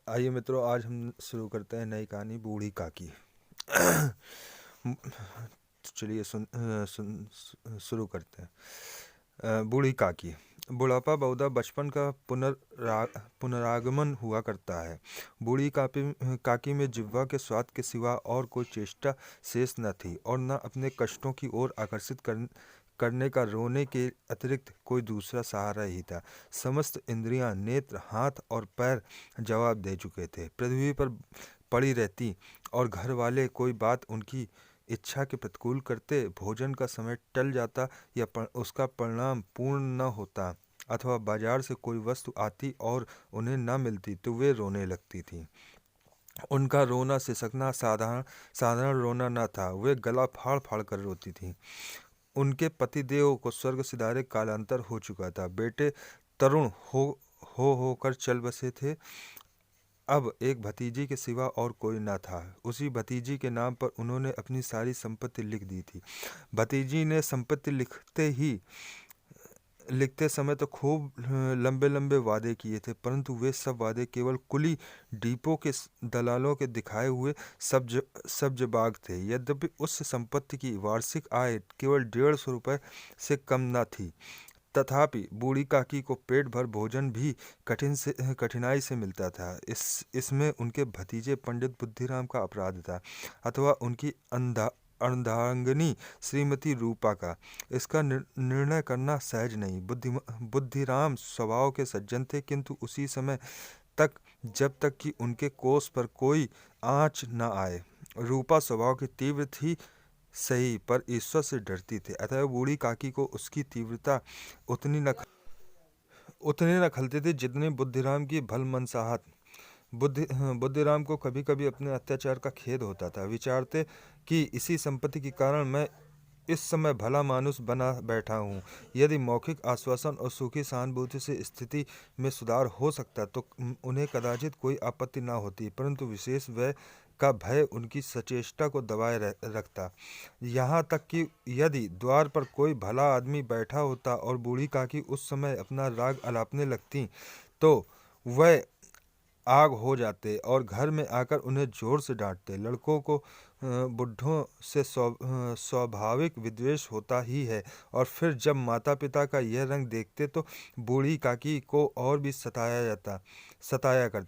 आइए मित्रों, आज हम शुरू करते हैं नई कहानी बूढ़ी काकी। चलिए शुरू करते हैं। बूढ़ी काकी। बुढ़ापा बहुधा बचपन का पुनरागमन हुआ करता है। बूढ़ी काकी में जिह्वा के स्वाद के सिवा और कोई चेष्टा शेष न थी और न अपने कष्टों की ओर आकर्षित करने का रोने के अतिरिक्त कोई दूसरा सहारा ही था। समस्त इंद्रियां, नेत्र, हाथ और पैर जवाब दे चुके थे। पृथ्वी पर पड़ी रहती और घर वाले कोई बात उनकी इच्छा के प्रतिकूल करते, भोजन का समय टल जाता या उसका परिणाम पूर्ण न होता, अथवा बाजार से कोई वस्तु आती और उन्हें न मिलती तो वे रोने लगती थीं। उनका रोना सिसकना साधारण साधारण रोना न था, वे गला फाड़ फाड़ कर रोती थीं। उनके पतिदेव को स्वर्ग सिधारे कालांतर हो चुका था। बेटे तरुण होकर चल बसे थे। अब एक भतीजी के सिवा और कोई न था। उसी भतीजी के नाम पर उन्होंने अपनी सारी संपत्ति लिख दी थी। भतीजी ने संपत्ति लिखते समय तो खूब लंबे लंबे वादे किए थे, परंतु वे सब वादे केवल कुली डिपो के दलालों के दिखाए हुए सब्जबाग थे। यद्यपि उस संपत्ति की वार्षिक आय केवल 150 रुपये से कम न थी, तथापि बूढ़ी काकी को पेट भर भोजन भी कठिनाई से मिलता था। इसमें उनके भतीजे पंडित बुद्धिराम का अपराध था, अथवा उनकी अर्धांगिनी श्रीमती रूपा का। इसका निर्णय करना सहज नहीं। बुद्धिराम स्वभाव के सज्जन थे, किंतु उसी समय तक जब तक कि उनके कोष पर कोई आँच न आए। रूपा स्वभाव की तीव्र थी सही, पर ईश्वर से डरती थी, अतः बूढ़ी काकी को उसकी तीव्रता उतनी न खलती थी जितनी बुद्धिराम की भलमनसाहत। बुद्धिराम को कभी कभी अपने अत्याचार का खेद होता था। विचारते कि इसी संपत्ति के कारण मैं इस समय भला मानुष बना बैठा हूँ। यदि मौखिक आश्वासन और सूखी सहानुभूति से स्थिति में सुधार हो सकता तो उन्हें कदाचित कोई आपत्ति न होती, परंतु विशेष व्यय का भय उनकी सचेष्टा को दबाए रखता। यहाँ तक कि यदि द्वार पर कोई भला आदमी बैठा होता और बूढ़ी काकी उस समय अपना राग अलापने लगती तो वह आग हो जाते और घर में आकर उन्हें जोर से डांटते। लड़कों को बुढ़ों से स्वाभाविक विद्वेष होता ही है, और फिर जब माता पिता का यह रंग देखते तो बूढ़ी काकी को और भी सताया करते।